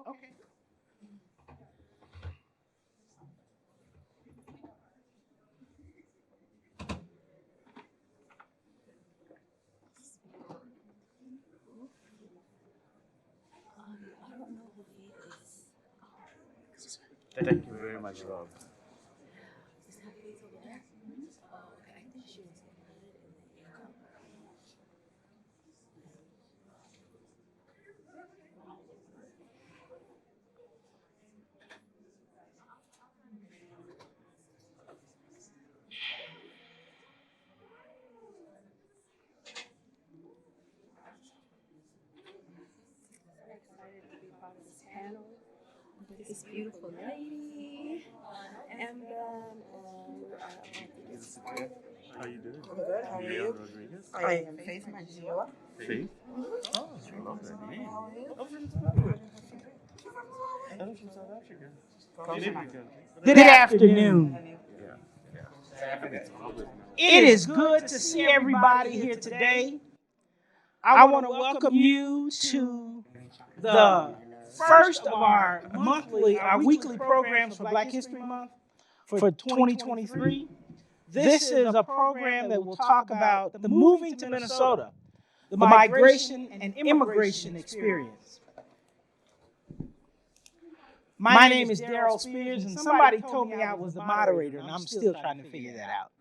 Okay. Thank you very much, Rob. Excited to be part of this panel with this beautiful lady, Emblem, and How you doing? I'm good. How are Leon you? Rodriguez. I am Faith Manjua. Faith? Oh, I love that name. How are you? I'm from South Africa. From Good South evening, country. Good afternoon. Yeah, yeah. It's public now. It is good to see everybody here today. I want to welcome you to the first of our weekly programs for Black History Month for 2023. This is a program that will talk about the moving to Minnesota, the migration and immigration experience. My name is Daryl Spears, and somebody told me I was the moderator, and I'm still trying to figure that out.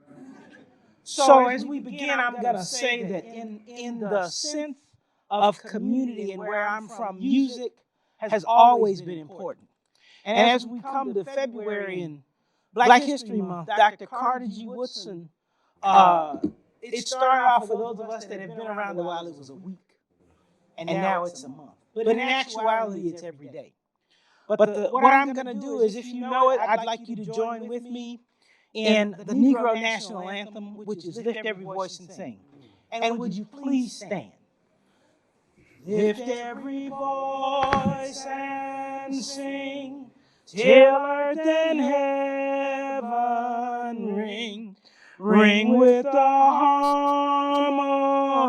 So as we begin, I'm going to say that in the sense of community and where I'm from, music has always been important. And as we come to February and Black History Month, Dr. Carter G. Woodson, it started off for those of us that have been around a while, it was a week. And now it's a month. But in actuality, it's every day. But what I'm going to do is, if you know it, I'd like you to join with me in the Negro National Anthem, which is Lift Every Voice and Sing. And would you please stand? Lift every voice and sing, till earth and heaven ring, ring with the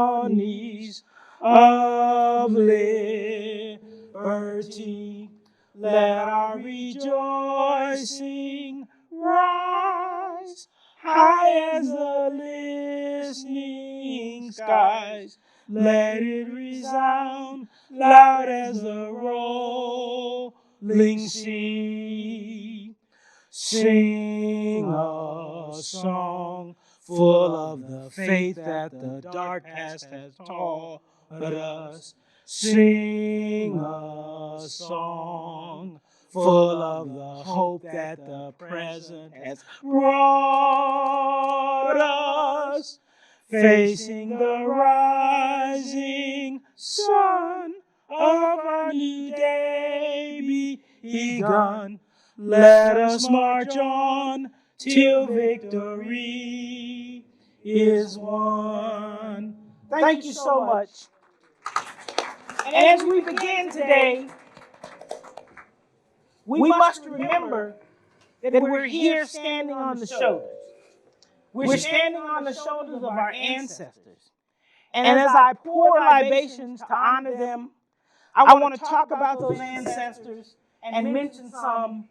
harmonies of liberty. Let our rejoicing rise high as the listening skies. Let it resound loud as the rolling sea. Sing a song full of the faith that the dark past has taught us. Sing a song full of the hope that the present has brought us. Facing the rising sun of our new day begun, let us march on till victory is won. Thank you so much. And as we begin today, we must remember that we're here standing on the shoulders. We're standing on the shoulders of our ancestors. And as I pour libations to honor them, I want to talk about those ancestors and mention some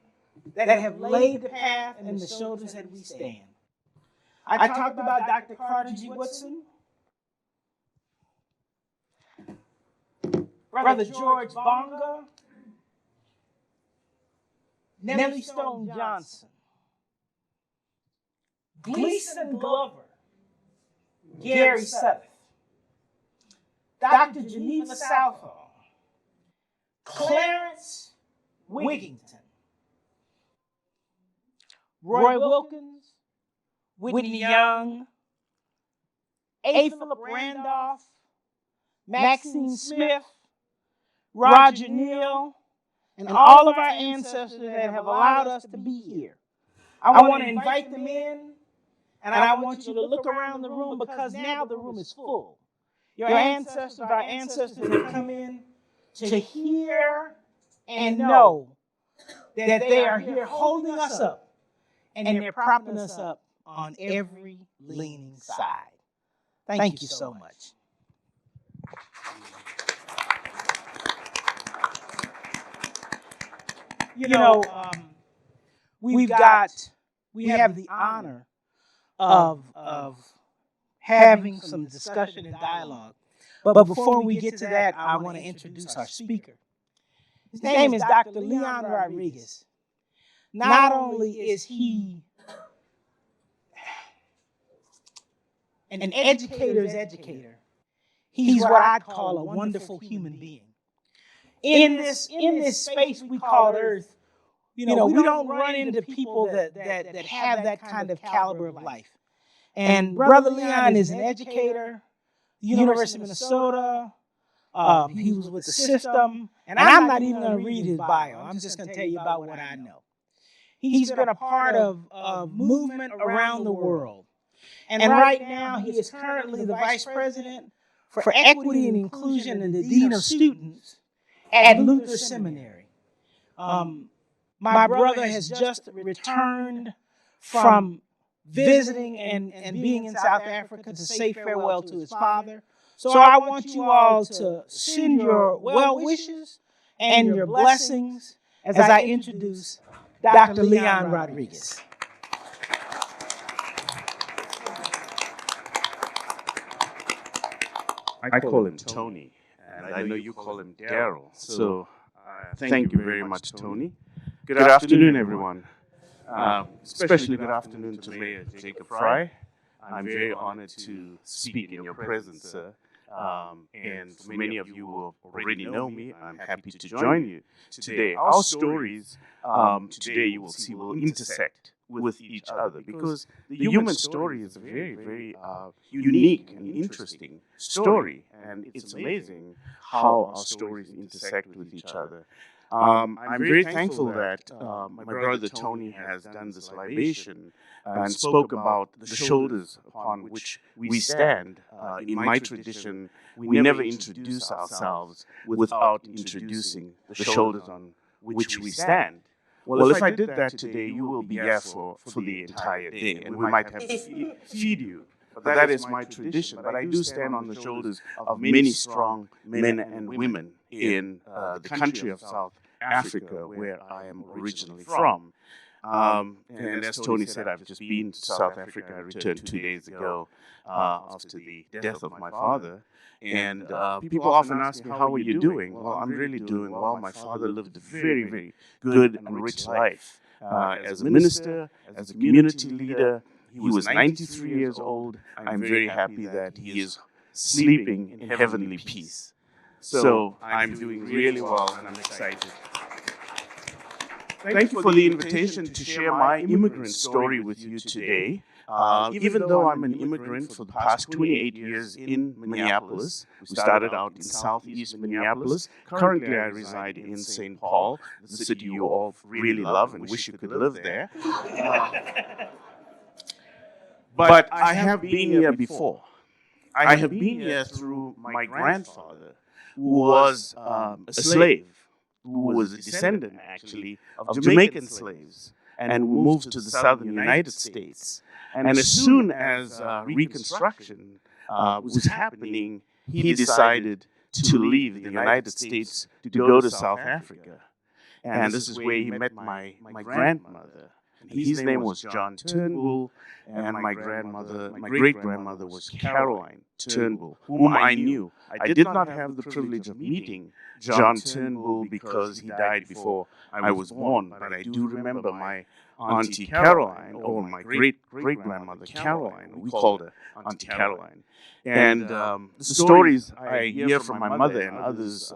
that have laid the path and the shoulders that we stand. I talked about Dr. Carter G. Woodson, Brother George Bonga, Nellie Stone Johnson, Gleason Glover, Gary Sutherland, Dr. Geneva Southall, Clarence Wigington, Roy Wilkins, Whitney Young, A. Philip Randolph, Maxine Smith, Roger Neal, and all of our ancestors that have allowed us to be here. I want to invite them in, and I want you to look around the room because now the room is full. Your ancestors, our ancestors have come in to hear and know that they are here holding us up, and they're propping us up on every leaning side. Thank you so much. we have the honor of having some discussion and dialogue. But before we get to that, I want to introduce our speaker. His name is Dr. Leon Rodriguez. Not only is he an educator's educator, he's what I'd call a wonderful human being. In this space we call Earth, we don't run into people that have that kind of caliber of life. And Brother Leon is an educator, the University of Minnesota. He was with the system. And I'm not even going to read his bio. I'm just going to tell you about what I know. He's been a part of movement around the world. And right now, he is currently the Vice President for Equity and Inclusion and the Dean of Students at Luther Seminary. My brother has just returned from visiting and being in South Africa to say farewell to his father. So I want you all to send your well wishes and your blessings as I introduce Dr. Leon Rodriguez. I call him Tony, and I know you call him Daryl. So thank you very much, Tony. Good afternoon, everyone. Especially good afternoon to Mayor Jacob Fry. I'm very honored to speak in your presence, sir. And for many of you who already know me, I'm happy to join you today. Our stories today, you will see, will intersect with each other because the human story is a very, very unique and interesting story. And it's amazing how our stories intersect with each other. I'm very thankful that my brother Tony has done this libation and spoke about the shoulders upon which we stand. In my tradition, we never introduce ourselves without introducing the shoulders on which we stand. Well, if I did that today, you will be here for the entire day, and we might have to feed you. But that is my tradition. But I do stand on the shoulders of many strong men and women in the country of South Africa, where I am originally from. And as Tony said, I've just been to South Africa. I returned 2 days ago after the death of my father. And people often ask me, how are you doing? Well, I'm really doing well. My father lived a very, very good and rich life. As a minister, as a community leader, he was 93 years old. I'm very happy that he is sleeping in heavenly peace. So I'm doing really well, and I'm excited. Thank you for the invitation to share my immigrant story with you today. Even though I'm an immigrant for the past 28 years in Minneapolis, we started out in southeast Minneapolis. Currently, I reside in St. Paul, the city you all really love and wish you could live there. But I have been here before. I have been here through my grandfather, who was a slave, who was a descendant, actually, of Jamaican slaves, and who moved to the southern United States. And as soon as Reconstruction was happening, he decided to leave the United States to go to South Africa. And this is where he met my grandmother. His name was John Turnbull, and my great-grandmother was Caroline Turnbull, whom I knew. I did not have the privilege of meeting John Turnbull because he died before I was born, but I do remember my Auntie Caroline, or my great-grandmother Caroline. We called her Auntie Caroline. And the stories I hear from my mother and others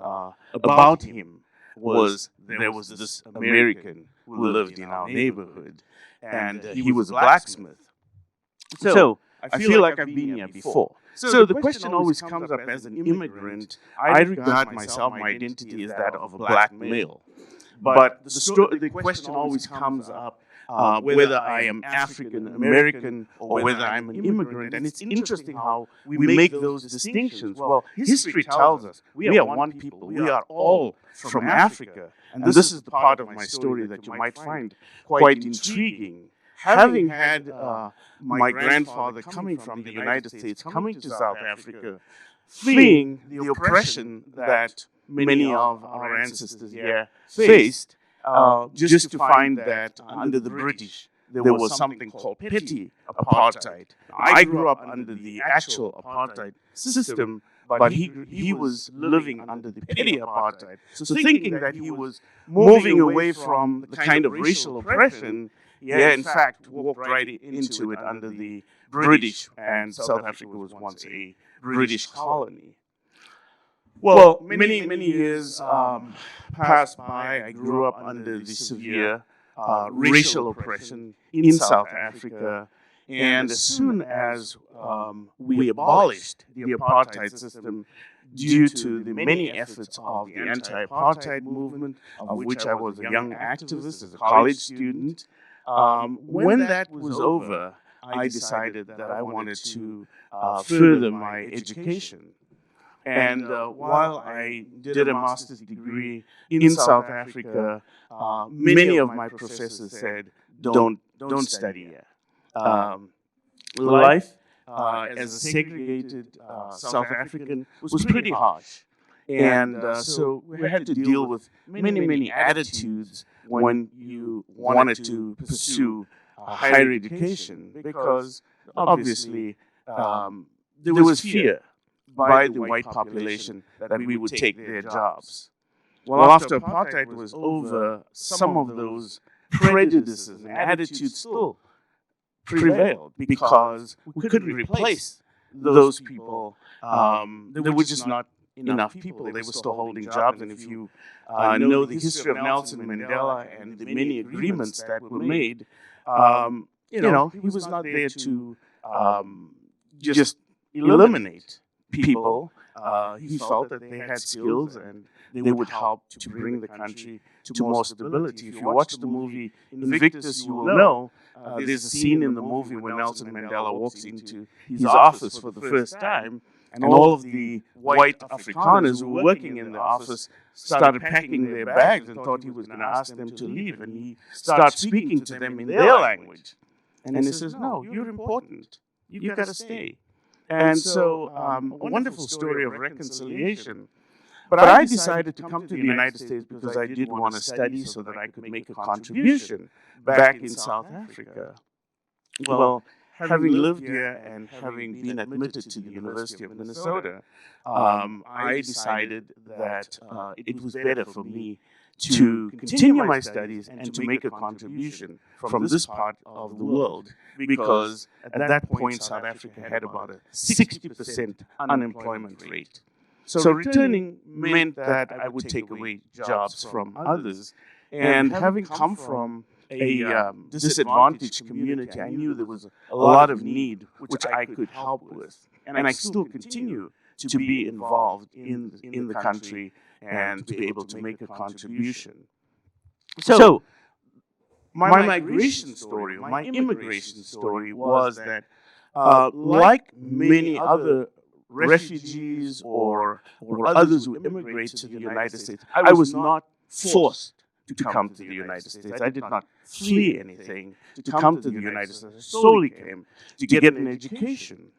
about him was there was this American who lived in our neighborhood, and he was a blacksmith. So I feel like I've been here before. So the question always comes up, as an immigrant, I regard myself, my identity is that of a black male. But the question always comes up whether I am African American or whether I'm an immigrant. And it's interesting how we make those distinctions. Well, history tells us we are one people. We are all from Africa. And this is the part of my story that you might find quite intriguing. Having had my grandfather coming from the United States, coming to South Africa, fleeing the oppression that many of our ancestors here faced, just to find that under the British, there was something called petty apartheid. I grew up under the actual apartheid system, but he was living under the petty apartheid. So thinking that he was moving away from the kind of racial oppression, in fact, walked right into it under the British, and South Africa was once a British colony. Well, many years passed by. I grew up under the severe racial oppression in South Africa. And as soon as we abolished the apartheid system, due to the many efforts of the anti-apartheid movement, of which I was a young activist as a college student, when that was over, I decided that I wanted to further my education. And while I did a master's degree in South Africa, many of my professors said, don't study here. Life as a segregated South African was pretty harsh. And so we had to deal with many attitudes when you wanted to pursue higher education, because obviously there was fear by the white population that we would take their jobs. Well, after apartheid was over, some of those prejudices and attitudes still prevailed, because we couldn't replace those people. There were just not enough people. They were still holding jobs. And if you know the history of Nelson Mandela and the many agreements that were made, he was not there to just eliminate people. He felt that they had skills and they would help to bring the country to more stability. If you watch the movie Invictus, you will know there's a scene in the movie where Nelson Mandela walks into his office for the first time, and all of the white Afrikaners who were working in the office started packing their bags and thought he was going to ask them to leave, and he started speaking to them in their language. And he says, "No, you're important. You've got to stay." And so a wonderful story of reconciliation. But I decided to come to the United States because I did want to study so that I could make a contribution back in South Africa. Well, having lived here and having been admitted to the University of Minnesota, I decided that it was better for me to continue my studies and to make a contribution from this part of the world, because at that point South Africa had about a 60% unemployment rate. So returning meant that I would take away jobs from others, and having come from a disadvantaged community, I knew there was a lot of need which I could help with, and I still continue to be involved in the country and to be able to make a contribution. So my migration story, my immigration story, was that like many other refugees or others who immigrate to the United States, I was not forced to come to the United States. I did not flee anything to come to the United States. I solely came to get an education.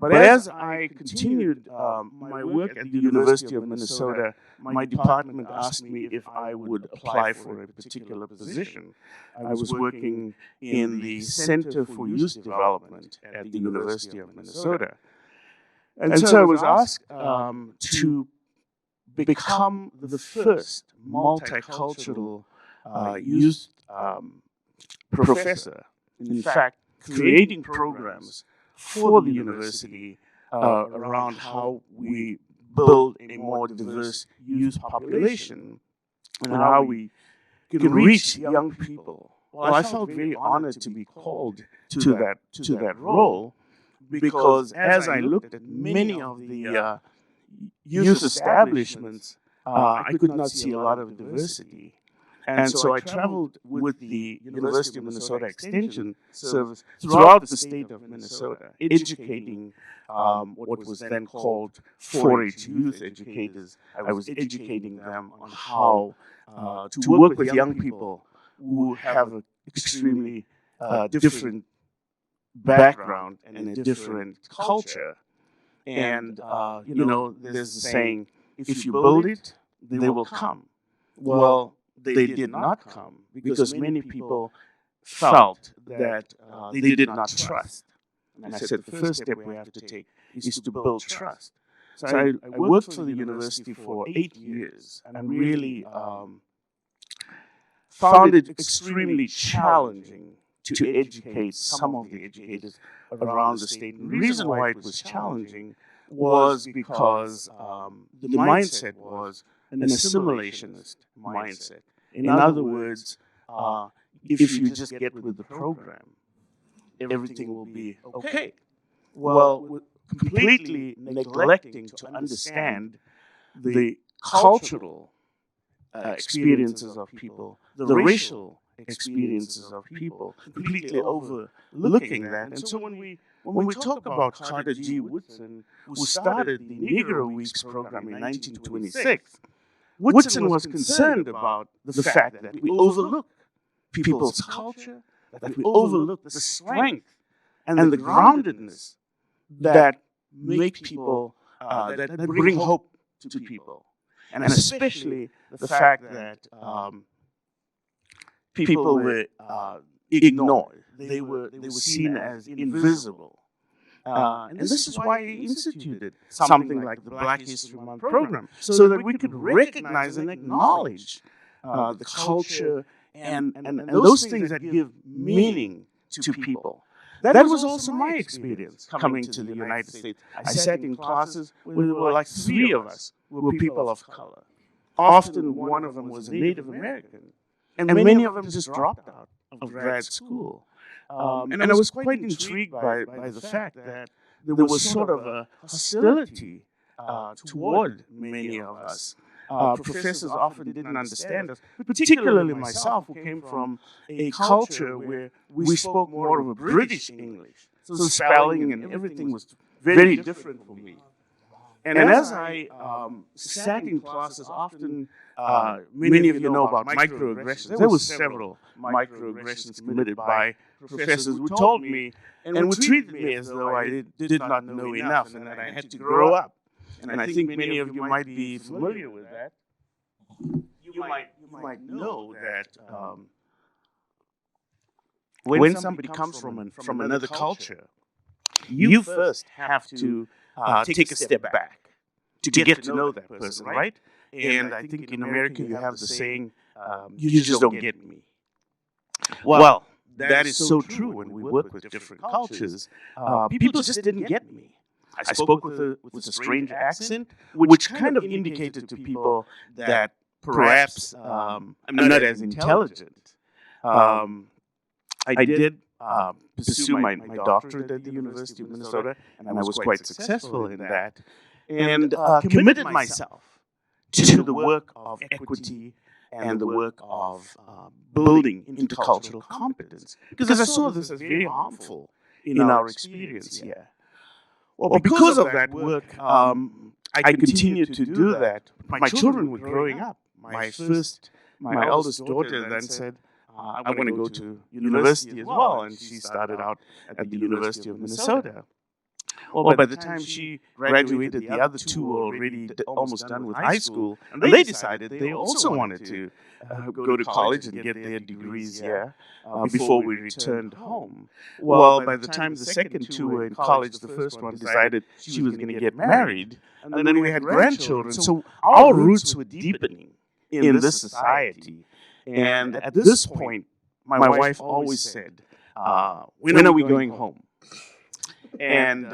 But as I continued my work at the University of Minnesota, my department asked me if I would apply for a particular position. I was working in the Center for Youth Development at the University of Minnesota. And so I was asked to become the first multicultural youth professor. In fact, creating programs for the university around how we build a more diverse youth population and how we can reach young people. Well, I felt very honored to be called to that role, because as I looked at many of the youth establishments, I could not see a lot of diversity. And so I traveled with the University of Minnesota Extension Service throughout the state of Minnesota, educating what was then called 4-H youth educators. I was educating them on how to work with young people who have an extremely different background and a different culture. And, there's a saying, if you build it, they will come. Well, they did not come because many people felt that they did not trust. And I said, the first step we have to take is to build trust. So I worked for the university for 8 years and really found it extremely challenging to educate some of the educators around the state. And the reason why it was challenging was because the mindset was an assimilationist mindset. In other words, if you just get with the program, everything will be okay. Well, completely neglecting to understand the cultural experiences of people, the racial experiences of people, completely overlooking that. And so when we talk about Carter G. Woodson, who started the Negro Weeks program in 1926, Woodson was concerned about the fact that we overlook people's culture, that we overlook the strength and the groundedness that make people, that bring hope to people. And especially the fact that people were ignored. They were seen as invisible. And this is why he instituted something like the Black History Month program, so that we could recognize and acknowledge the culture and those things that give meaning to people. That was also my experience coming to the United States. I sat in classes where there were like 3 of us who were people of color. Often one of them was a Native American. And many of them just dropped out of grad school. And I was quite intrigued by the fact that there was sort of a hostility toward many of us. Professors often didn't understand us, particularly myself, who came from a culture where we spoke more of a British English. So spelling and everything was very different for me. And as I sat in classes, often many of you know about microaggressions. There were several microaggressions committed by professors who told me and who treated me as though I did not know enough and that I had to grow up. And I think many of you might be familiar with that. You might know that when somebody comes from another culture, you first have to take a step back to get to know that person, right? And I think in America you have the saying, you just don't get me. Well, that is so true when we work with different cultures. People just didn't get me. I spoke with a strange accent, which kind of indicated to people that perhaps I'm not as intelligent. I did pursue my doctorate at the University of Minnesota, and I was quite successful in that, and committed myself to the work of equity and the work of building intercultural competence, because I saw this as very harmful in our experience here. Well, because of that work, I continued to do that. My children were growing up. My eldest daughter then said, I want to go to university as well. And she started out at the University of Minnesota. Well, by the time she graduated, the other 2 were already almost done with high school. And they decided they also wanted to go to college and get their degrees here before we returned home. Well, by the time the second 2 were in college, the first one decided she was going to get married. And then we had grandchildren. So our roots were deepening in this society. And at this point, my wife always said, when are we going home? And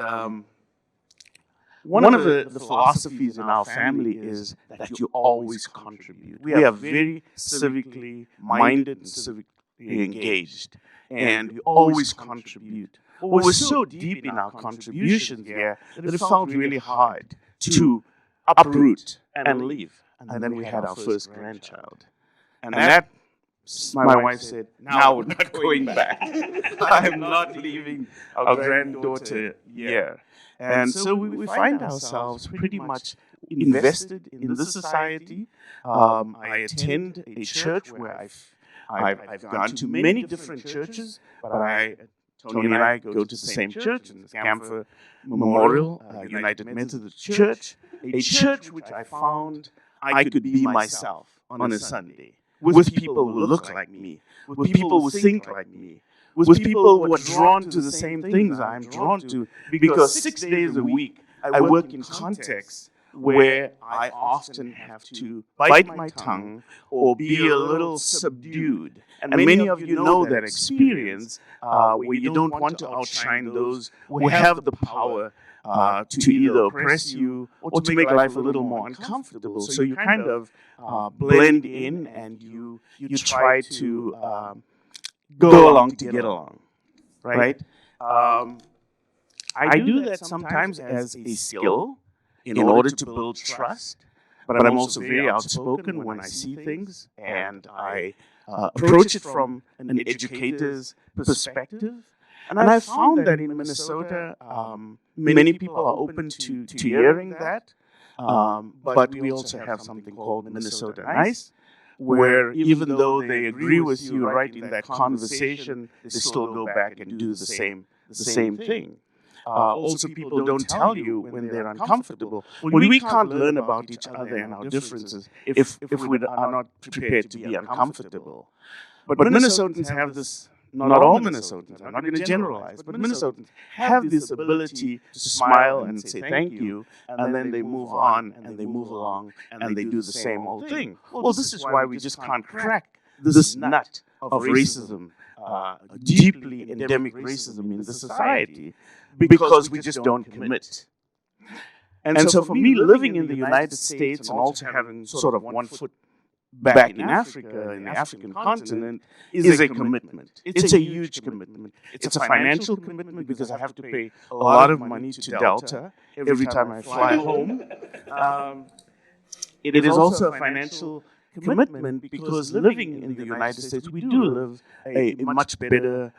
one of the philosophies in our family is that you always contribute. We are very civically minded and civically engaged, and we always contribute. Well, we're so deep in our contributions here that it felt really hard to uproot and leave. And then we had our first grandchild. And that, my wife said, now we're not going back. I am not leaving our granddaughter here. And so we find ourselves pretty much invested in this society. I attend a church where I've gone to many different churches, but Tony and I go to the same church, in the Camphor Memorial United Methodist Church, a church which I found I could be myself on a Sunday. with people who look like me, with people who think like me, with people who are drawn to the same things I'm drawn to, because 6 days a week I work in contexts where I often have to bite my tongue or be a little subdued. And many of you know that experience where you don't want to outshine those who have the power to either oppress you or to make life a little more uncomfortable. So you kind of blend in and you try to go along to get along, right? I do that sometimes as a skill in order to build trust, but I'm also very outspoken when I see things, and I approach it from an educator's perspective. And I found that in Minnesota, many people are open to hearing that, but we also have something called Minnesota Nice, where even though they agree with you right in that conversation, they still go back and do the same thing. Also, people don't tell you when they're uncomfortable. When we can't learn about each other and our differences if we are not prepared to be uncomfortable. But Minnesotans have this, not all Minnesotans, I'm not going to generalize, but Minnesotans have this ability to smile and say thank you, and then they move on and they move along and they do the same old thing. Well, this is why we just can't crack this nut of racism, deeply endemic racism in the society, because we just don't commit. And so for me, living in the United States and also having sort of one foot back in Africa, in the African continent, is a commitment. It's a huge commitment. It's a financial commitment because I have to pay a lot of money to Delta every time I fly home. It is also a financial commitment because living in the United States, we do live a much better,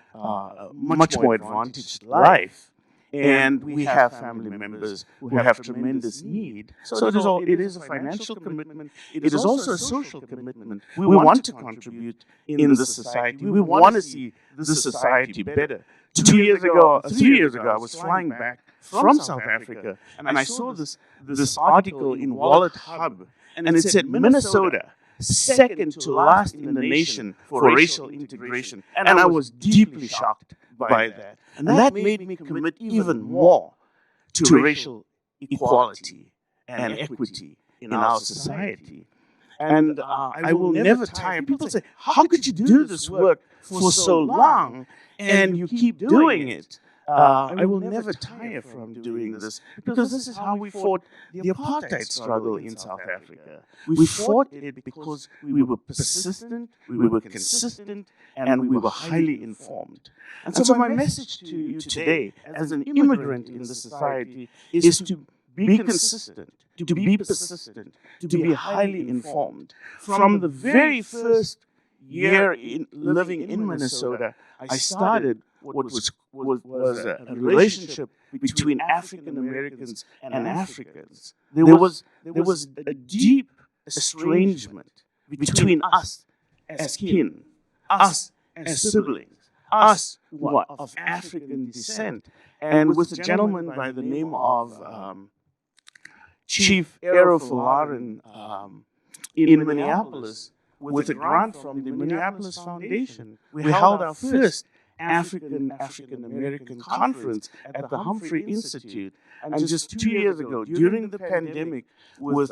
much more advantaged life. And we have family members who have tremendous need. So it is a financial commitment. It is also a social commitment. We want to contribute in the society. We want to see the society better. 3 years ago, I was flying back from South Africa, and I saw this article in Wallet Hub, and it said Minnesota, second to last in the nation for racial integration. And I was deeply shocked by that. And that made me commit even more to racial equality and equity in our society. And I will never tire. People say, how could you do this work for so long and you keep doing it? I will never tire from doing this because this is how we fought the apartheid struggle in South Africa. We fought it because we were persistent, we were consistent, and we were highly informed. And so my message to you today, as an immigrant in the society, is to be consistent, to be persistent, to be highly informed. From the very first year in living in Minnesota, I started what was a relationship between African Americans and Africans. There was a deep estrangement between us as kin, us as siblings, us who are of African descent. And with a gentleman by the name of Chief Ero Fularin in Minneapolis, with a grant from the Minneapolis Foundation, we held our first African American conference at the Humphrey Institute. And just 2 years ago, during the pandemic, with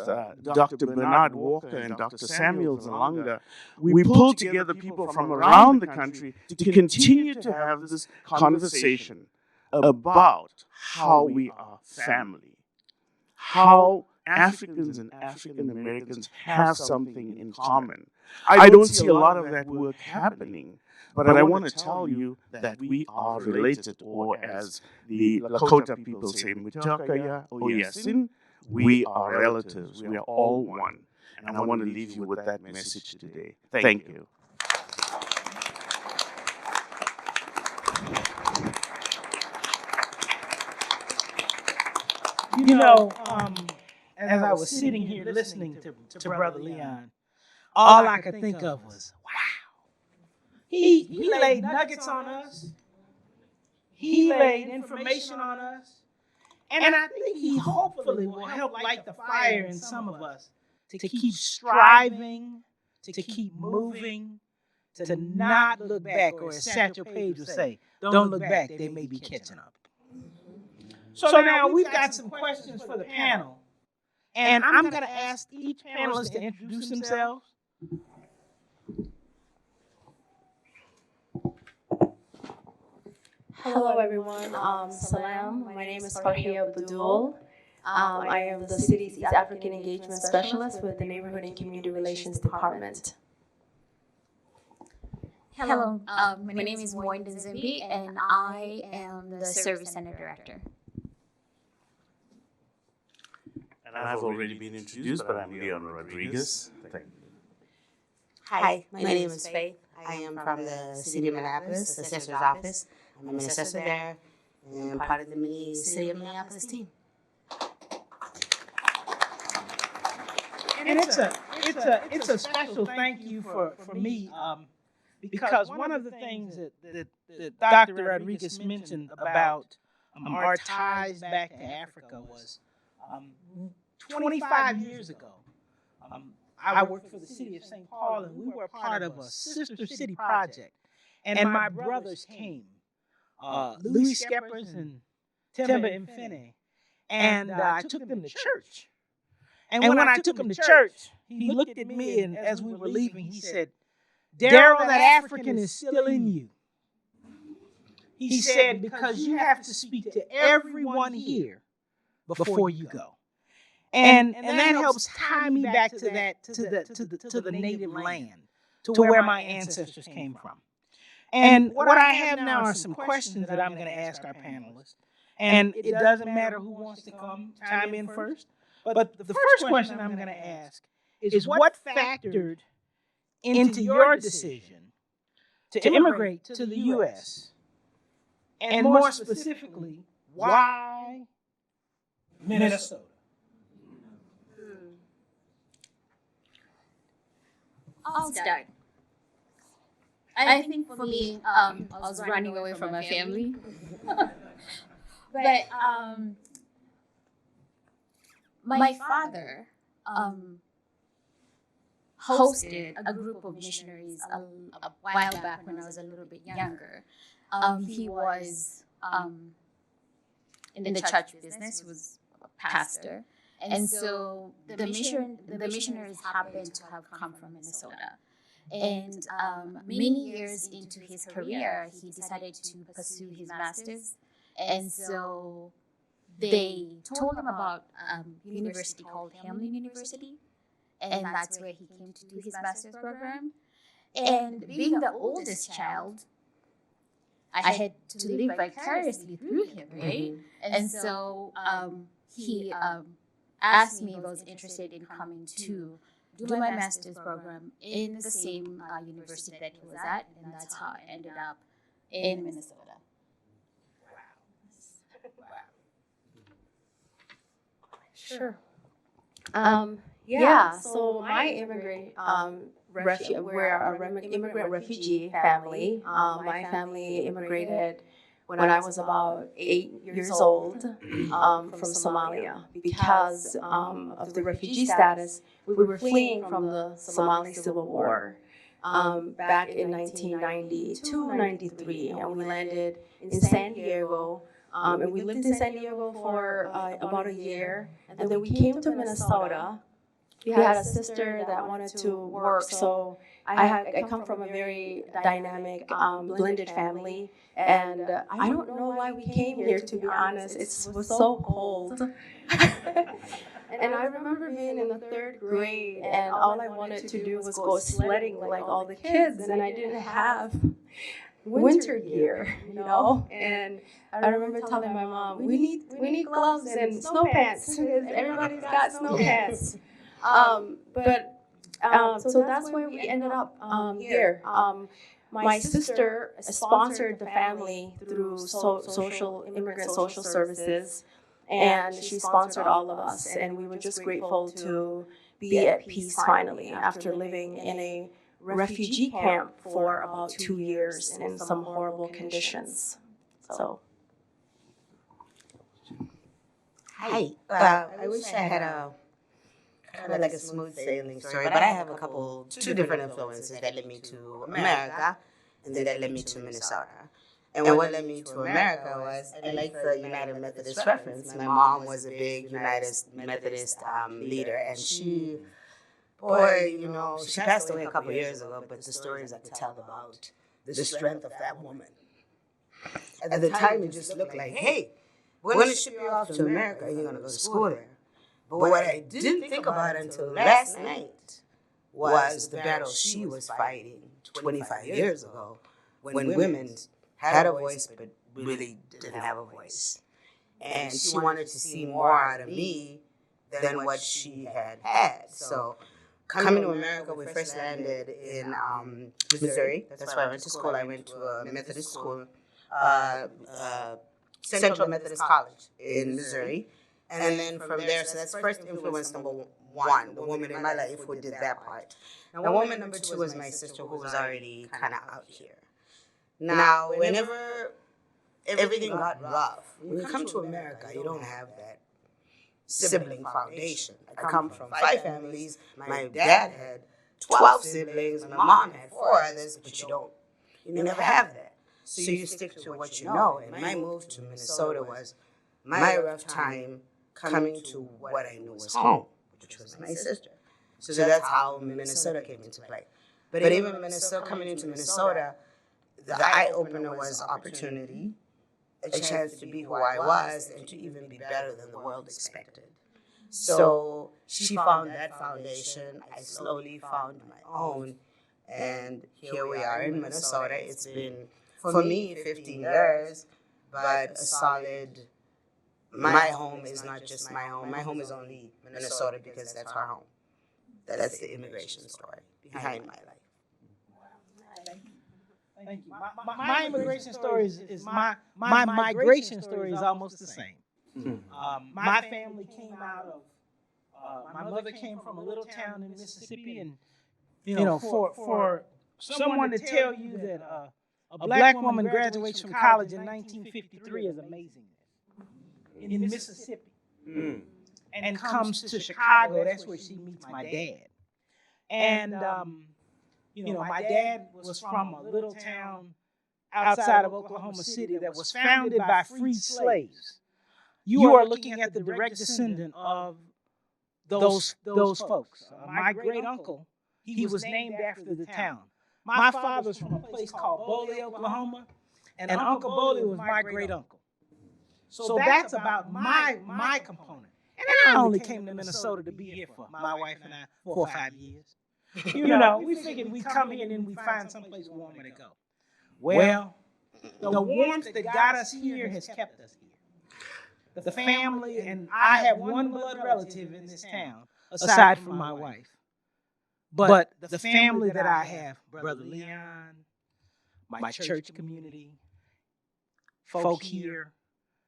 Dr. Bernard Walker and Dr. Samuel Zalanga, we pulled together people from around the country to continue to have this conversation about how we are family, how Africans and African Americans have something in common. I don't see a lot of that work happening, but I want to tell you that we are related, or as the Lakota people say, Mutakaya Oyasin, we are relatives. We are all one. And I want to leave you with that message today. Thank you. You know, as I was sitting here listening to Brother Leon, all I could think of was, wow. He laid nuggets on us. He laid information on us. And I think he hopefully will help light the fire in some of us to keep striving, to keep moving, to not look back, or as Satchel Paige would say, don't look back, they may be catching up. So now we've got some questions for the panel, and I'm going to ask each panelist to introduce themselves. Hello, everyone. Salam. My name is Farhia Badul. I am the city's East African Engagement Specialist with the Neighborhood and Community Relations Department. Hello, my name is Moin Zimbi, and I am the Service Center Director. And I've already been introduced, but I'm Leon Rodriguez. Thank you. Hi, my name is Faith. I am from the City of Minneapolis, the Assessor's Office. I'm an assessor there and part of the City of Minneapolis team. And it's a special thank you for me, because one of the things that Dr. Rodriguez mentioned about our ties back to Africa was 25 years ago. I worked for the city of St. Paul, and we were part of a sister city project. And my brothers came, Louis Skeppers and Timber and Finney, and I took them to church. And when I took him to church, he looked at me, and as we were leaving, he said, "Daryl, that African is still in you." He said, because you have to speak to everyone here before you go. And that helps tie me back to that, to the native land, to where my ancestors came from. And what I have now are some questions that I'm going to ask our panelists. And it doesn't matter who wants to chime in first. But the first question I'm going to ask is what factored into your decision to immigrate to the U.S.? And more specifically, why Minnesota? I'll start. I think for me, I was running away from my family. But my father hosted a group of missionaries a while back when I was a little bit younger. He was in the church business. He was a pastor. And so the missionaries happened to have come from Minnesota. And many years into his career, he decided to pursue his master's. And so they told him about a university called Hamlin University. And that's where he came to do his master's program. And being the oldest child, I had to live vicariously through him, right? And so he asked me if I was interested in coming to do my master's program in the same university that he was at, and that's how I ended up in Minnesota. Sure. So my immigrant we're a immigrant refugee family. My family immigrated when I was about 8 years old from Somalia because of the refugee status. We were fleeing from the Somali Civil War back in 1992-93, and we landed in San Diego. And we lived in San Diego for about a year, and then we came to Minnesota. We had a sister that wanted to work, so I come from a very dynamic, blended family, and I don't know why we came here, to be honest. It was so cold. And I remember being in the 3rd grade, and all I wanted to do was go sledding like all the kids, and I didn't have winter gear, and I remember telling my mom, we need gloves and snow pants, because everybody's got snow pants. So that's why we ended up here. My sister sponsored the family through immigrant social services, and she sponsored all of us, and we were just grateful to be at peace finally after living in a refugee camp for about 2 years in some horrible conditions. So. Hi. I wish I had a kind of like a smooth sailing story, but I have two different influences that led me to America, and then that led me to Minnesota. And what led me to America was, I like the United Methodist reference. My mom was a big United Methodist leader, and she, boy, you know, she passed away a couple years ago, but the stories I could tell about the strength of that woman. At the time, it just looked like, hey, we're going to ship you off to America, and you're going to go to school there. But what I didn't think about until last night was the battle she was fighting 25 years ago when women had a voice but really didn't have a voice. And she wanted to see more out of me than what she had had. So coming to America, we first landed in Missouri. That's where I went to school. I went to a Methodist school, Central Methodist College in Missouri. And then from there, so that's first influence number one, the woman in my life who did that part. Now, woman number two was my sister, who was already kind of out here. Now, whenever everything got rough, when you come to America, you don't have that sibling foundation. I come from 5 families. My dad had 12 siblings. My mom had 4 others, but you never have that. So you stick to what you know. And my move to Minnesota was my rough time coming to what I knew was home, which was my sister. So that's how Minnesota came into play. But even coming into Minnesota, the eye-opener was opportunity, a chance to be who I was, and to even be better than the world expected. So she found that foundation. I slowly found my own. And here we are in Minnesota. It's been, for me, 15 years, but a solid, my home is not just my home. My home is only Minnesota because that's our home. That's the immigration story behind my life. Thank you. My immigration story is my migration story is almost the same. My family came out of, my mother came from a little town in Mississippi, and for someone to tell you that a black woman graduates from college in 1953 is amazing. In Mississippi, and comes to Chicago. That's where she meets my dad. And my dad was from a little town outside of Oklahoma City that was founded by freed slaves. You are looking at the direct descendant of those folks. My great uncle, he was named after the town. My father's from a place called Boley, Oklahoma, and Uncle Boley was my great uncle. So that's about my component. And I only came to Minnesota to be here for my wife and I 4 or 5 years. We figured we'd come here and then we'd find someplace warmer to go. Well, the warmth that got us here has kept us here. The family, and I have one blood relative in this town, aside from my wife. But the family that I have, Brother Leon, my church community, folk here,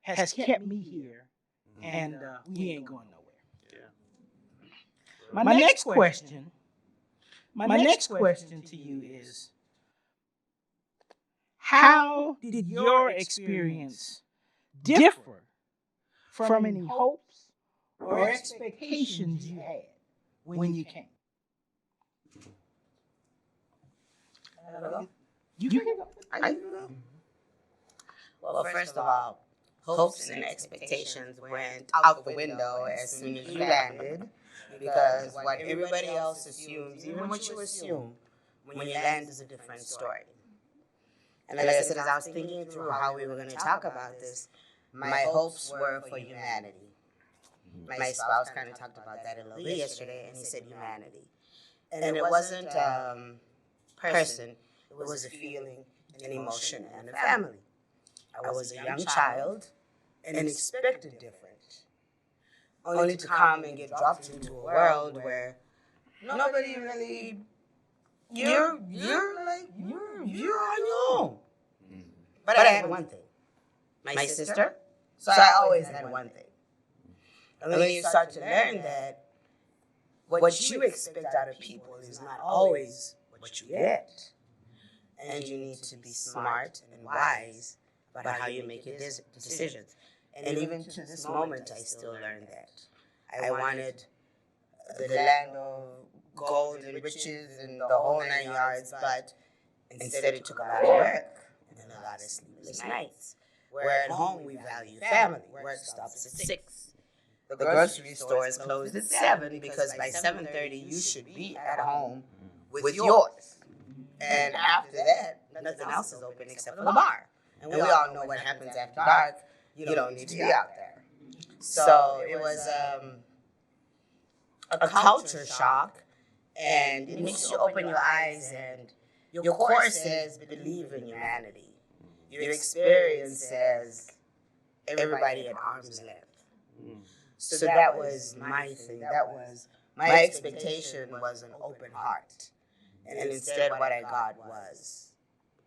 has kept me here, and we ain't going nowhere. Yeah. My next question to you is, how did your experience differ from any hopes or expectations you had when you came? You can go. I can go. Well, first of all, hopes and expectations went out the window as soon as you landed, because what everybody else assumes, even what you assume, when you land is a different story. And like I said, as I was thinking through how we were going to talk about this, my hopes were for humanity. My spouse kind of talked about that a little bit yesterday, and he said humanity. And it wasn't person, it was a feeling, an emotion, and a family. I was a young child and expected different, only to come and get dropped into a world where nobody really, you're on your own. But I had one thing, my sister, so I always had one thing. And then you start to learn that what you expect out of people is not always what you get. And you need to be smart and wise about how you make your decisions. And even to this moment, I still learn that. I wanted the land of gold and riches and the whole 9 yards, but instead it took a lot of work and a lot of sleepless nights. Where at home we value family. Work stops at 6. The grocery store is closed at 7 because by 7:30 you should be at home with yours. And after that, nothing else is open except for the bar. And we all know what happens after dark. You don't need to be out there. So it was a culture shock, and it makes you open your eyes. And your course says believe in humanity. Your experience says everybody at arm's length. So that was my thing. That was my expectation was an open heart, and instead what I got was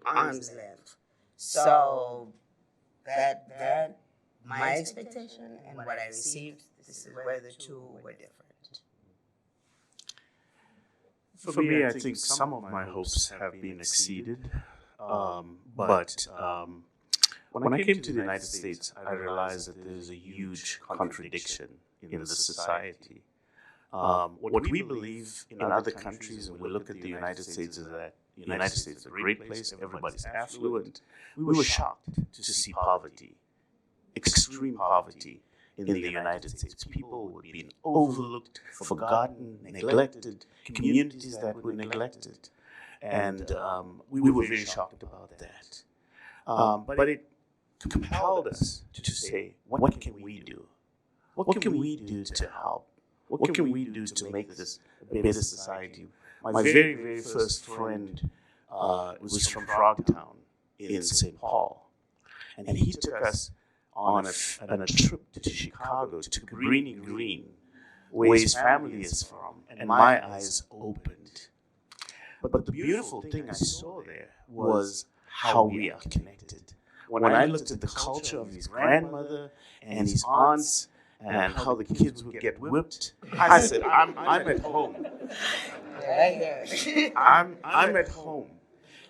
arm's length. So that my expectation and what I received, this is where the two were different. For me, I think some of my hopes have been exceeded. But when I came to the United States, I realized that there's a huge contradiction in the society. What we believe in other countries, and we look at the United States, is that the United States is a great place, everybody's affluent. We were shocked to see poverty, extreme poverty in the United States. People were being overlooked, forgotten, neglected, communities that were neglected. And we were very shocked about that. But it compelled us to say, what can we do? What can we do to help? What can we do to make this a better society? My very, very first friend was from Frogtown in St. Paul. And he took us on a trip to Chicago, to Cabrini Green, where his family is from. And my eyes opened. But the beautiful thing I saw there was how we are connected. When I looked at the culture of his grandmother and his aunts and how the kids would get whipped, I said, I'm at home. I'm at home.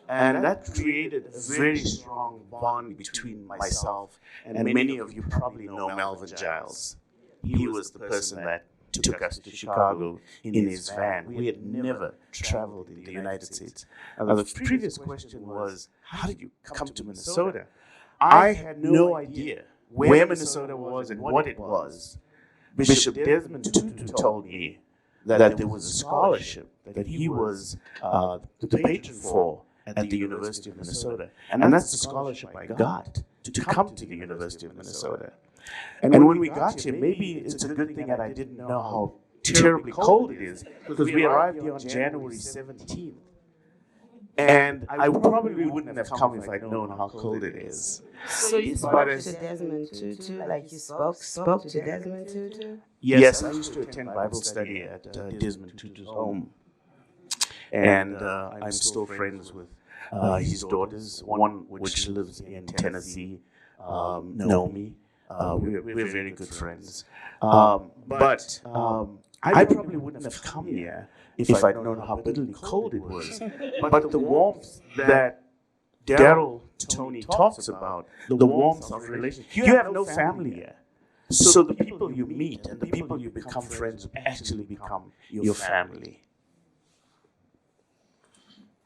And that created a very strong bond between myself and many of you probably know Melvin Giles. He was the person that took us to Chicago in his van. We had never traveled in the United States. And the previous question was, how did you come to Minnesota? I had no idea where Minnesota was and what it was. Bishop Desmond Tutu told me that there was a scholarship that he was the patron for at the University of Minnesota. And that's the scholarship I got to come to the University of Minnesota. And when we got here, maybe it's a good thing that I didn't know how terribly cold it is, because we arrived here on January 17th. And I probably wouldn't have come if I'd known how cold it is. So you spoke to Desmond Tutu, like you spoke to Desmond Tutu? Yes, I used to attend Bible study at Desmond Tutu's home. And I'm still friends with his daughters, one which lives in Tennessee, Naomi. We're very good friends. But I probably wouldn't have come here if I'd known how bitterly cold it was. But the warmth that Daryl Tony talks about, the warmth of relationship, you have no family here. So the people you meet and the people you become friends with actually become your family.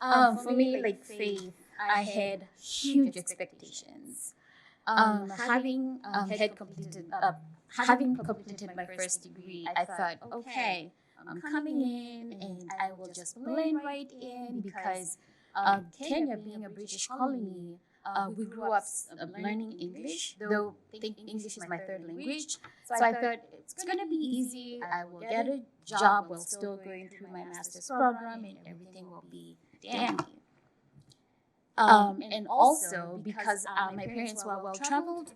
For me, like Faith, I had huge expectations. Having completed my first degree, I thought, okay, I'm coming in and I will just blend right in because Kenya, being a British colony, we grew up learning English, though I think English is my third language. So I thought it's going to be easy. I will get a job while still going through my master's program and everything will be dandy. And also because my parents were well-traveled,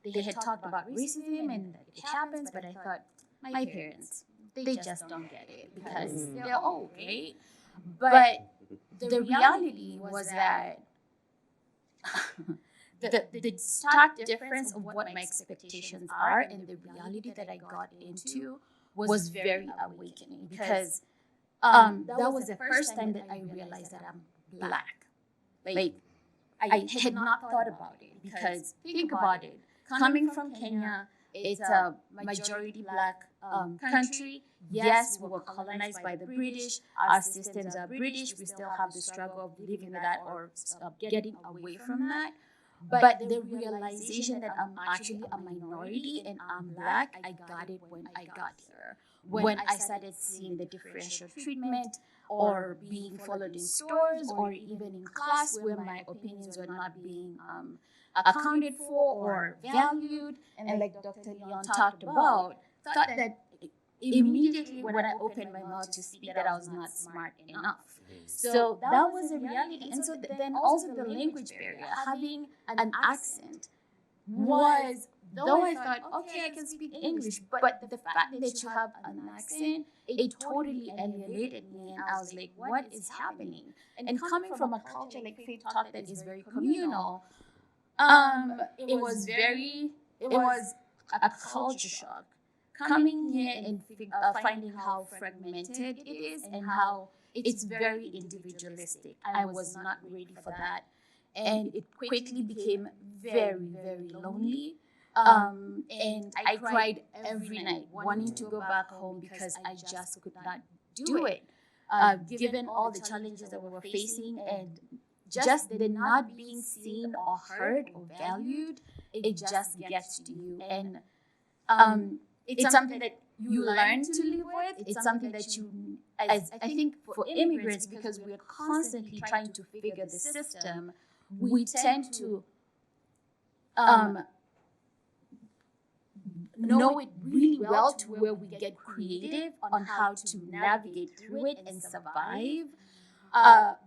they had talked about racism and that it happens, but I thought, my parents, they just don't get it because they're old, right? But the reality was that the stark difference of what my expectations are and the reality that I got into was very awakening because that was the first time that I realized that I'm Black. Like, I had not thought about it because think about it. Coming from Kenya, It's a majority black country. Yes, we were colonized by the British. Our systems are British. We still have the struggle of living with that or getting away from that. But the realization that I'm actually a minority and I'm black, I got it when I got here. When I started seeing the differential treatment or being followed in stores or even in class where my opinions were not being accounted for or valued, and like Dr. Leon talked about, thought that immediately when I opened my mouth to speak that I was not smart enough. So that was a reality. And so then also the language barrier, having an accent was, though I thought, okay, I can speak English, but the fact that you have an accent, it totally alienated me. And I was like, what is happening? And coming from a culture like Faith Talk that is very communal, it was a culture shock. Coming here and finding how fragmented it is and how it's very individualistic. I was not ready for that. And it quickly became very, very lonely. And I cried every night, wanting to go back home because I just could not do it. Given all the challenges that we were facing and just the not being seen or heard or valued, it just gets to you. And it's something that you learn to live with. It's something that you, as I think for immigrants, because we're constantly trying to figure the system, we tend to know it really well to where we get creative on how to navigate through it and survive.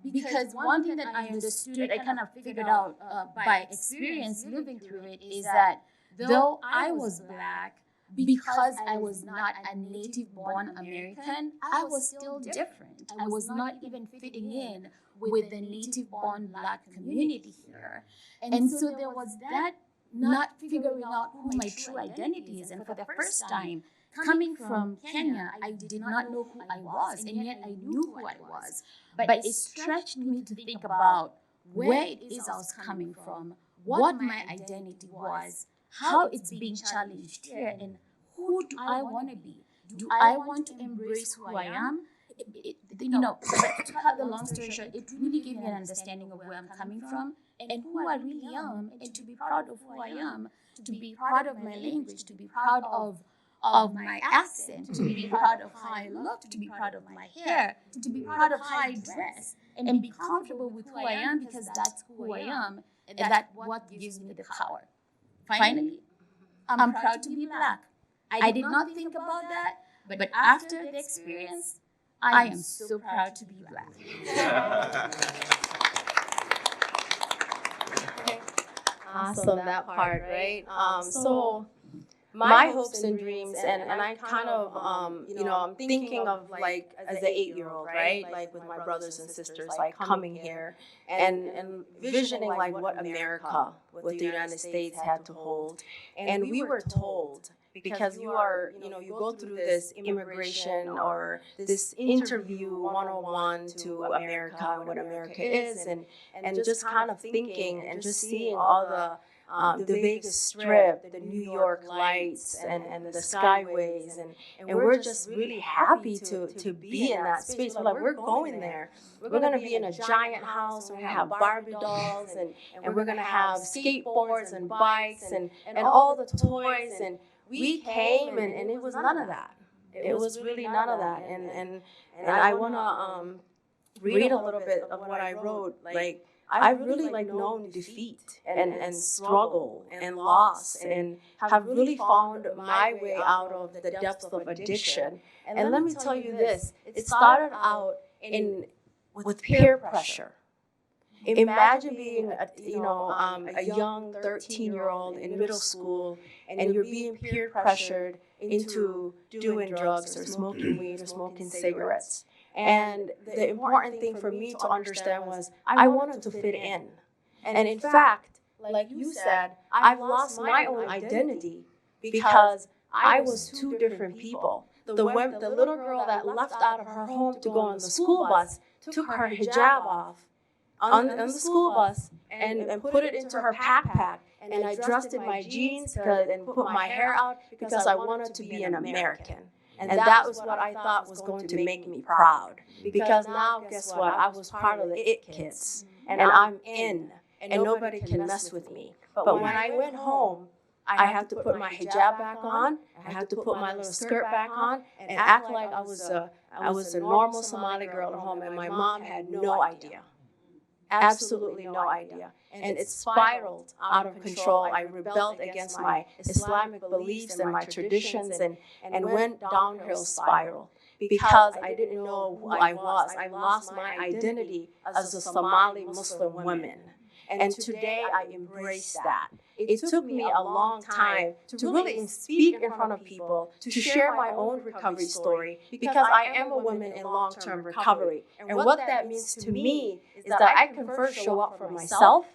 Because one thing that I understood, I kind of figured out by experience living through it, is that though I was black, because I was not a native-born American, I was still different. I was not even fitting in with the native-born black community here. And so there was that not figuring out who my true identity is. And for the first time, coming from Kenya, I did not know who I was, and yet I knew who I was. But it stretched me to think about where it is I was coming from, what my identity was, how it's being challenged here, and who do I want to be? Do I want to embrace who I am? But to cut the long story short, it really gave me an understanding of where I'm coming from and who I really am, and to be proud of who I am, to be proud of my language, to be proud of my accent, to be proud of how I look, to be proud of my hair, to be proud of how I dress, and be comfortable with who I am because that's who I am, and that's what gives me the power. Finally, I'm proud to be black. I did not think about that, but after the experience, I am so proud to be black. Awesome, that part, right? So my hopes and dreams, and I kind of, I'm thinking of like as an 8-year-old, right? Like with my brothers and sisters, like coming here and visioning like what America, what the United States had to hold. And we were told, because you go through this immigration or this interview 101 to America and what America is, and just kind of thinking and just seeing all the Vegas Strip, the New York lights, and the skyways, and we're just really happy to be in that space. We're like, we're going there. We're going to be in a giant house, and we're going to have Barbie dolls, and we're going to have skateboards and bikes and all the toys, and we came, and it was none of that. It was really none of that. And I want to read a little bit of what I wrote. Like, I've really known defeat and struggle and loss, and have really found my way out of the depths of addiction. And let me tell you this, it started out with peer pressure. Imagine being a young 13-year-old in middle school, and you're being peer pressured into doing drugs or smoking weed or smoking cigarettes. And the important thing for me to understand was I wanted to fit in. And in fact, like you said, I've lost my own identity because I was two different people. The little girl that left out of her home to go on the school bus took her hijab off on the school bus and put it into her backpack and I dressed in my jeans and put my hair out because I wanted to be an American. And that was what I thought was going to make me proud. Because now, guess what? I was part of the it kids. And I'm in. And nobody can mess with me. But when I went home, I had to put my hijab back on. I had to put my little skirt back on and act like I was a normal Somali girl at home. And my mom had no idea. Absolutely no idea. And it spiraled out of control. I rebelled against my Islamic beliefs and my traditions and went downhill spiral because I didn't know who I was. I lost my identity as a Somali Muslim woman. And today I embrace that. It took me a long time to really speak in front of people, to share my own recovery story, because I am a woman in long-term recovery. And what that means to me is that I can first show up for myself,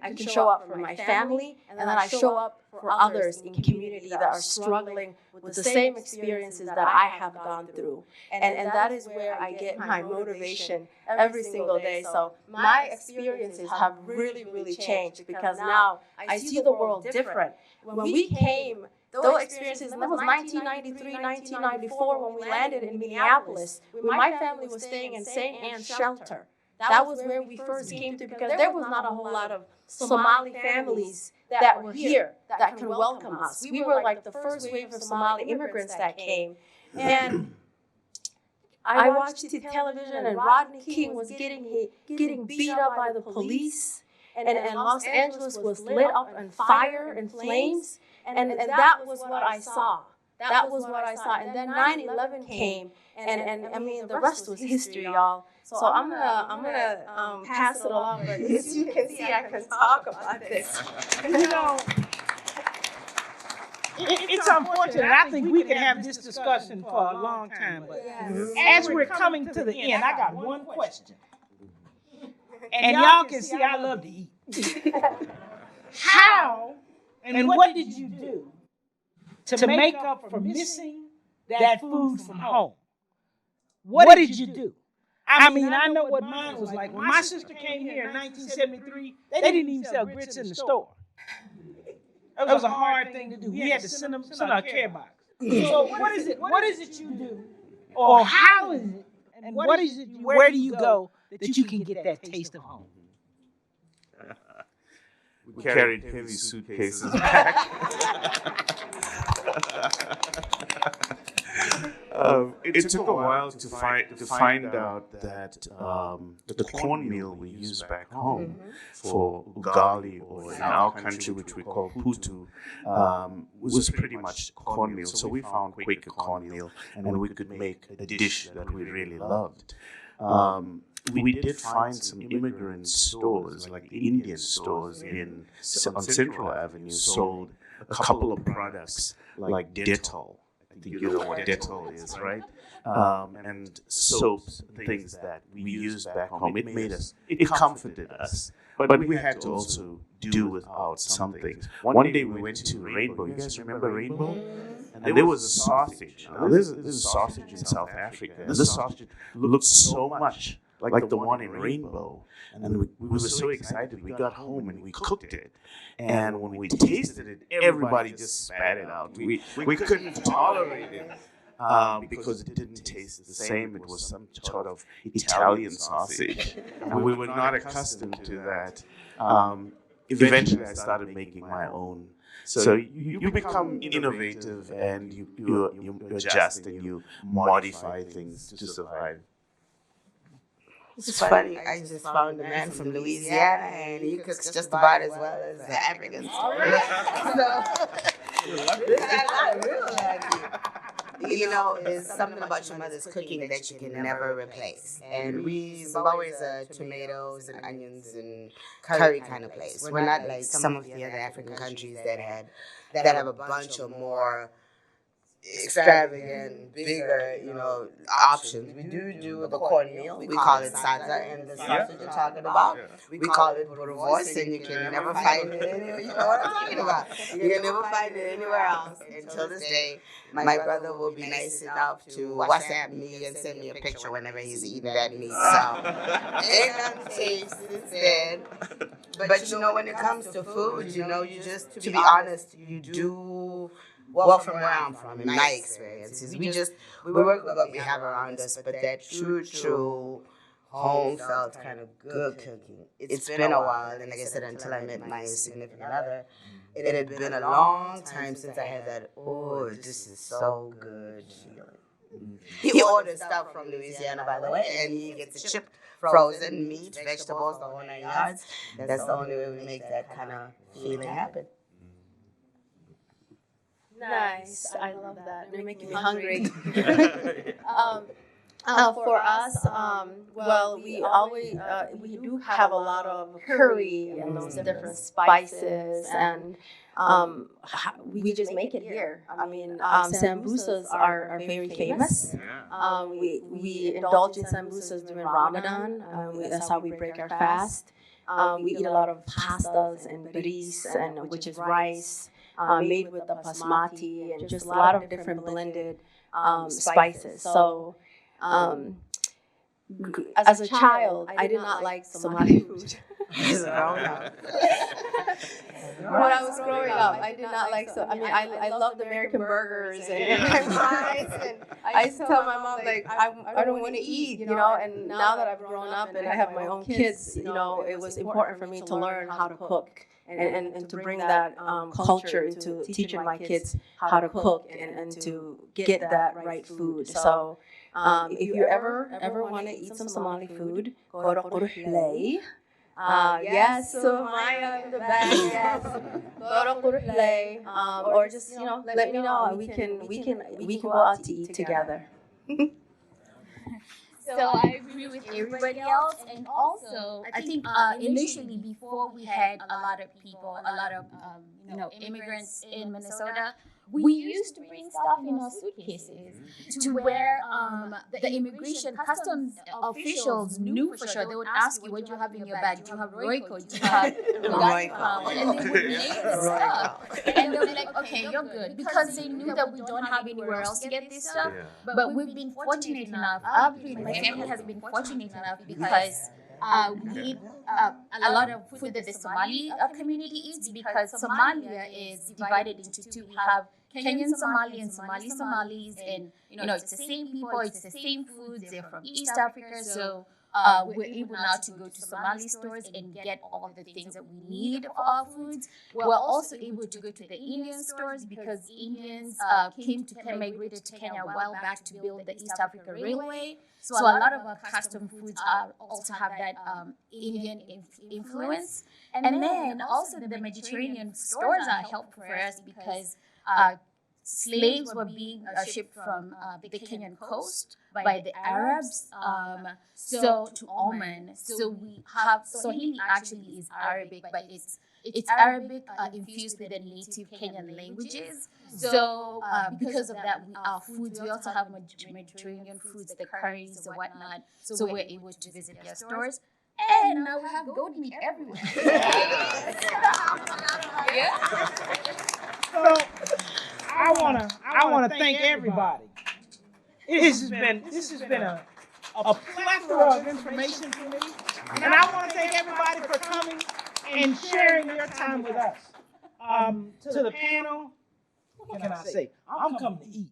I can show up for my family, and then I show up for others in community that are struggling with the same experiences that I have gone through. And that is where I get my motivation every single day. So my experiences have really, really changed because now I see the world different. When we came, those experiences, and that was 1993, 1994 when we landed in Minneapolis. My family was staying in St. Anne's shelter. That was where we first came to because there was not a whole lot of Somali families that were here that can welcome us. We were like the first wave of Somali immigrants that came. And I watched the television and Rodney King was getting beat up by the police. And Los Angeles was lit up on fire and flames. And that was what I saw. That was what I saw. And then 9/11 came. And I mean, the rest was history, y'all. So I'm gonna pass it along. But as you can see, I can talk about this. You know, it's unfortunate. I think we could have this discussion for a long time, but as we're coming to the end, I got one question. And y'all can see I love to eat. How and what did you do to make up for missing that food from home? What did you do? I mean, I know what mine was like. When my sister came here in 1973, they didn't even sell grits in the store. It was a hard thing to do. We had to send our care box. So what is it? What is it you do? Or how is it? And what is it? Where do you go that you can get that taste of home? We carried heavy suitcases back. It took a while to find out that the cornmeal we use back home for ugali, or in our country, which we call putu, was pretty much cornmeal. So we found Quaker cornmeal, and we could make a dish that we really loved. We did find some immigrant stores, like the Indian stores on Central Avenue, sold a couple of products like Dettol. I think you know what Dettol is, right? And soaps, things that we used back home. It comforted us. But we had to also do without some things. One day we went to Rainbow. You guys remember Rainbow? And there was a sausage. Now, there's a sausage in South Africa. And this sausage looked so much like the one in Rainbow. And we were so excited. We got home and we cooked it. And when we tasted it, everybody just spat it out. We couldn't tolerate it because it didn't taste the same. It was some sort of Italian sausage. And we were not accustomed to that. Eventually, I started making my own. So you become innovative and you adjust and you modify things to survive. It's funny. I just found a man from Louisiana, and he cooks just about as well as the Africans. You know, there's something about your mother's cooking that you can never replace. And we've always tomatoes and onions and curry kind of place. We're not like some of the other African countries that have a bunch of more extravagant, bigger, options. We do the cornmeal. We call it salsa, and the sausage you're talking about, we call it burros, and you can never find it anywhere. You know what I'm talking about? You can never find it anywhere else. Until this day, my brother will be nice enough to WhatsApp me and send me a picture whenever he's eating that meat. So, ain't nothing changed since then. But when it comes to food, you just, to be honest, you do. Well, from where I'm from, in my experiences, we work with what we have around us, but that true home felt kind of good cooking. It's been a while, and like I said, until I met my significant other, it had been a long time since I had that, oh, this is so good feeling. He orders stuff from Louisiana, by the way, and he gets it shipped frozen, meat, vegetables, the whole 9 yards. That's the only way we make that kind of feeling happen. Nice. I love that. You're making me hungry. For us, well, we always we do have a lot of curry and those different spices, and we just make it here. I mean, sambusas are very famous. We indulge in sambusas during Ramadan. That's how we break our fast. We eat a lot of pastas and biris, and which is rice. Made with the basmati and just a lot of different blended spices. So, as a child, I did not like Somali food. When I was growing up, I did not like so. I mean, I loved American burgers and fries, and I used to tell my mom like I don't want to eat, And now that I've grown up and I have my own kids, it was important for me to learn how to cook. And to bring that culture into teaching my kids how to cook and to get that right food. So if you ever want to eat some Somali food, go to Qurhlay. Yes, so Maya in the back, yes. Go to Qurhlay, or just let me know. We can go out to eat together. So I agree with everybody else, and also I think initially before we had a lot of people, a lot of immigrants in Minnesota, we used to bring stuff in our suitcases to where the immigration customs officials knew for sure. They would ask you, what do you have in your bag? Do you have Royco? Do you have Royco? And they would name the stuff. And they'll be like, okay, you're good. Because they knew that we don't have anywhere else to get this stuff. But we've been fortunate enough, my family has been fortunate enough because we eat a lot of food that the Somali community eats, because Somalia is divided into two. We have Kenyan Somali and Somali Somalis, and it's the same people, it's the same foods. They're from East Africa, so we're able now to go to Somali stores and get all the things that we need for our foods. We're also able to go to the Indian stores because Indians migrated to Kenya a while back to build the East Africa Railway. So a lot of our custom foods also have that Indian influence. And then also the Mediterranean stores are helpful for us because slaves were being shipped from the Kenyan coast by the Arabs so to Oman. So we have Swahili actually is Arabic, but it's Arabic infused with the native Kenyan languages. So because of that, our foods, we also have Mediterranean foods, the curries, the whatnot. So we're able to visit their stores. And now we have goat meat everywhere. Yeah. So I wanna thank everybody. This has been a plethora of information for me, and I want to thank everybody for coming and sharing your time with us. To the panel, what can I say? I'm coming to eat.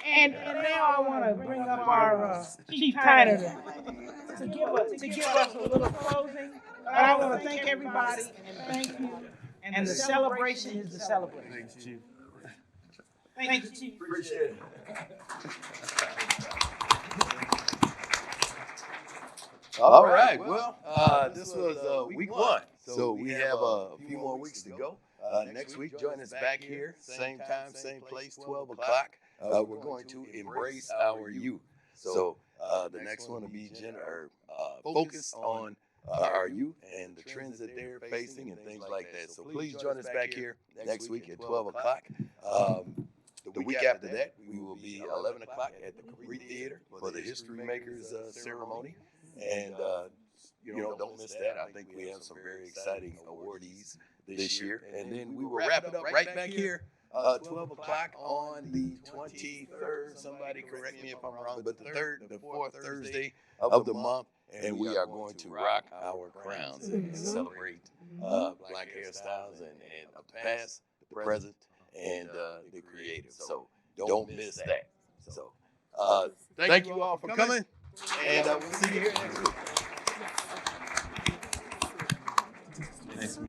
And now I want to bring up our chief titer to give us a little closing. But I want to thank everybody and thank you. And the celebration is the celebration. Thanks, Chief. Thank you, Chief. Appreciate it. All right. Well, this was week one. So we have a few more weeks to go. Next week, join us back here, same time, same place, 12 o'clock. We're going to embrace our youth. So the next one will be focused on our youth and the trends that they're facing and things like that. So please join us back here next week at 12 o'clock. the week after that, we will be 11 o'clock at the Capri Theater for the History Makers ceremony. And, don't miss that. I think we have some very exciting awardees this year. And then we will wrap it up right back here, 12 o'clock on the 23rd. Somebody correct me if I'm wrong, but the fourth Thursday of the month. And we are going to rock our crowns and celebrate Black hairstyles and of the past, the present, and the creative. So don't miss that. So thank you all for coming, and we'll see you here next week.